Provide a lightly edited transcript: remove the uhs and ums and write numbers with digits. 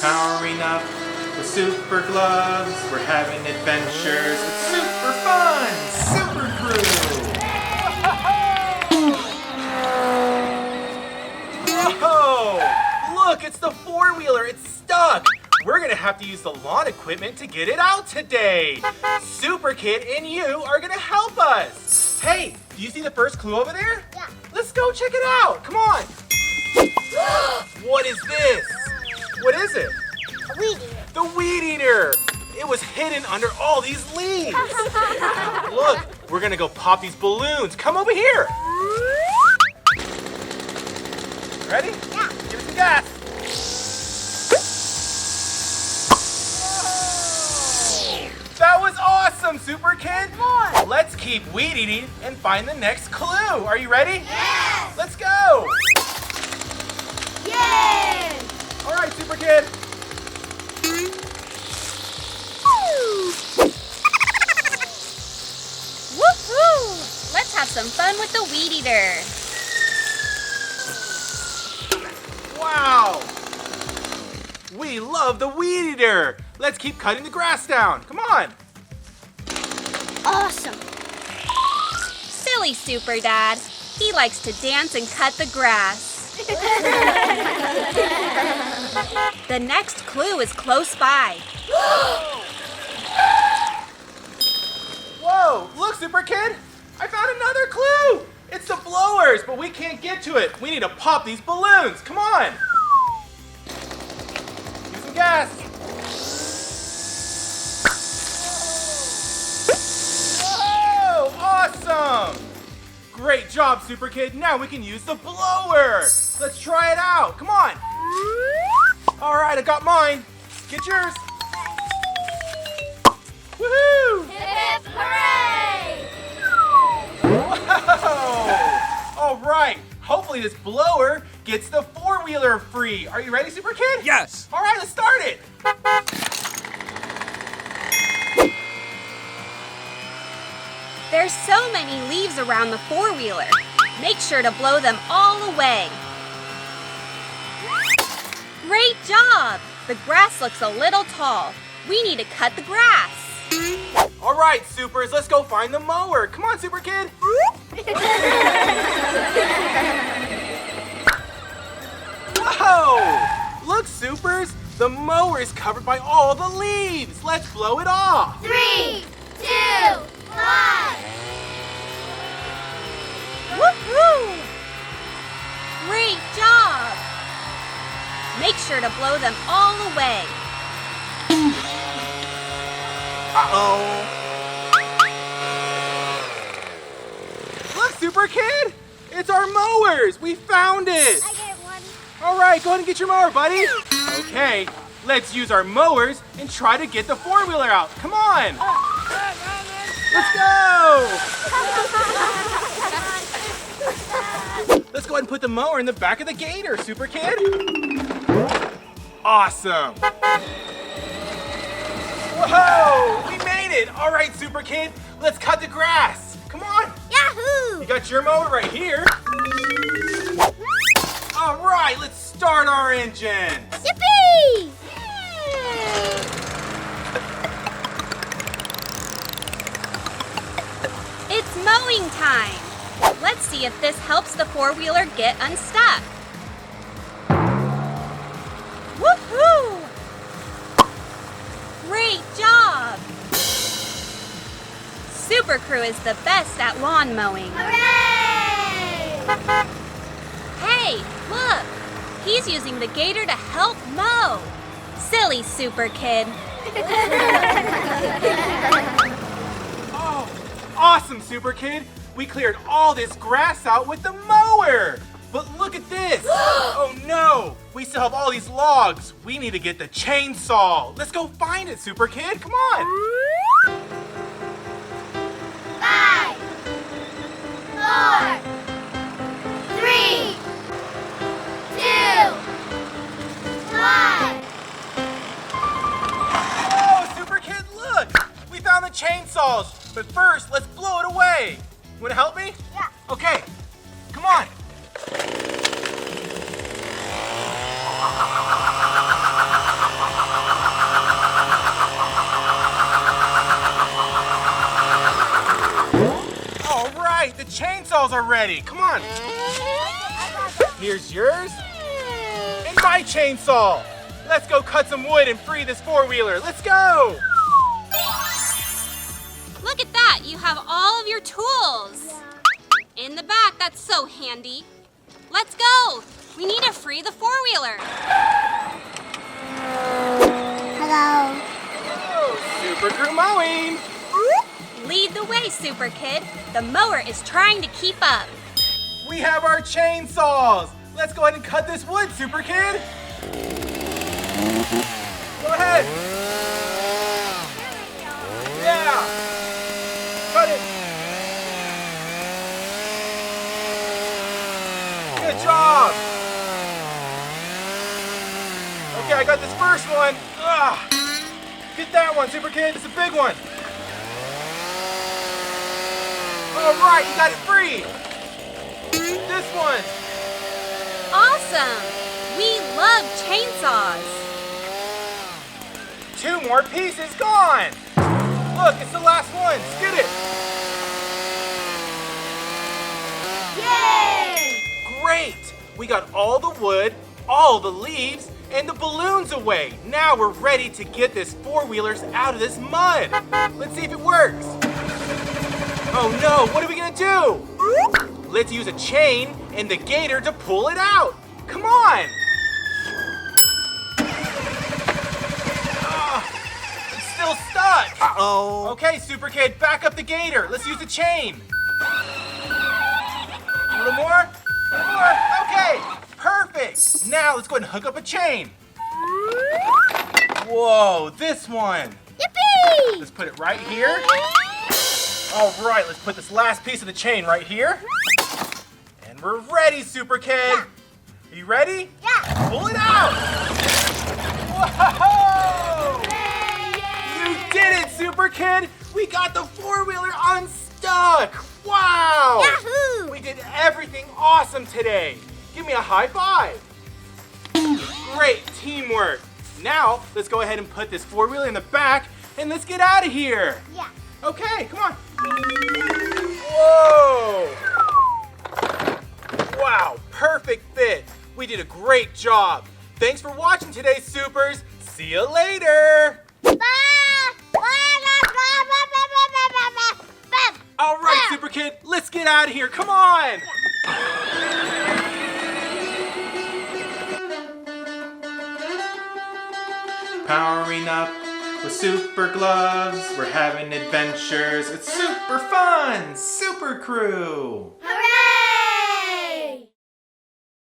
Powering up with super gloves. We're having adventures with super fun, super crew. Whoa! Look, it's the four-wheeler. It's stuck. We're gonna have to use the lawn equipment to get it out today. Super Kid and you are gonna help us. Hey, do you see the first clue over there? Yeah. Let's go check it out. Come on. What is this? What is it? A weed eater. The weed eater. It was hidden under all these leaves. Look, we're gonna go pop these balloons. Come over here. Ready? Yeah. Give it some gas. That was awesome, Super Kid. More. Let's keep weed eating and find the next clue. Are you ready? Yes. Let's go. Yay! All right, Super Kid. Woohoo! Let's have some fun with the weed eater. Wow. We love the weed eater. Let's keep cutting the grass down. Come on. Awesome. Silly Super Dad. He likes to dance and cut the grass. The next clue is close by. Whoa, look, Super Kid. I found another clue. It's the blowers, but we can't get to it. We need to pop these balloons. Come on. Use some gas. Whoa, awesome. Great job, Super Kid. Now we can use the blower. Let's try it out. Come on. All right, I got mine. Get yours. Woohoo! Hip hooray! Whoa! All right. Hopefully this blower gets the four-wheeler free. Are you ready, Super Kid? Yes. All right, let's start it. There's so many leaves around the four-wheeler. Make sure to blow them all away. Great job! The grass looks a little tall. We need to cut the grass. All right, Supers, let's go find the mower. Come on, Super Kid. Whoa! Look, Supers, the mower is covered by all the leaves. Let's blow it off. 3, 2, 1. Woohoo! Great job! Make sure to blow them all away. Uh-oh. Look, Super Kid! It's our mowers! We found it! I get one. All right, go ahead and get your mower, buddy. Okay, let's use our mowers and try to get the four-wheeler out. Come on! Let's go! Let's go ahead and put the mower in the back of the gator, Super Kid. Awesome! Whoa! We made it! All right, Super Kid, let's cut the grass. Come on! Yahoo! You got your mower right here. All right, let's start our engine. Yippee! It's mowing time. Let's see if this helps the four-wheeler get unstuck. Woohoo! Great job! Super Crew is the best at lawn mowing. Hooray! Hey, look! He's using the gator to help mow. Silly Super Kid. Oh, awesome, Super Kid. We cleared all this grass out with the mower. But look at this. Oh no, we still have all these logs. We need to get the chainsaw. Let's go find it, Super Kid. Come on. 5, 4, 3, 2, 1. Oh, Super Kid, look. We found the chainsaws. But first, let's blow it away. You want to help me? Yeah. Okay, come on. chainsaws are ready. Come on. Here's yours. And my chainsaw. Let's go cut some wood and free this four-wheeler. Let's go. Look at that, you have all of your tools. In the back, that's so handy. Let's go. We need to free the four-wheeler. Hello. Oh, Super Crew Mowing. Lead the way, Super Kid. The mower is trying to keep up. We have our chainsaws. Let's go ahead and cut this wood, Super Kid. Go ahead. Yeah. Cut it. Good job. Okay, I got this first one. Get that one, Super Kid. It's a big one. All right, you got it free. This one. Awesome. We love chainsaws. 2 more pieces gone. Look, it's the last one. Let's get it. Yay! Great. We got all the wood, all the leaves, and the balloons away. Now we're ready to get this four-wheelers out of this mud. Let's see if it works. Oh no, what are we gonna do? Let's use a chain and the gator to pull it out. Come on. It's still stuck. Uh-oh. Okay, Super Kid, back up the gator. Let's use the chain. A little more? A little more? Okay, perfect. Now let's go ahead and hook up a chain. Whoa, this one. Yippee! Let's put it right here. All right, let's put this last piece of the chain right here. And we're ready, Super Kid. Yeah. Are you ready? Yeah. Pull it out. Whoa! You did it, Super Kid. We got the four-wheeler unstuck. Wow. Yahoo! We did everything awesome today. Give me a high five. Great teamwork. Now, let's go ahead and put this four-wheeler in the back and let's get out of here. Yeah. Okay, come on. Whoa! Wow, perfect fit. We did a great job. Thanks for watching today, Supers. See you later. Bye! All right, Super Kid, let's get out of here. Come on. Powering up with super gloves. We're having adventures. It's super fun. Super Crew. Hooray!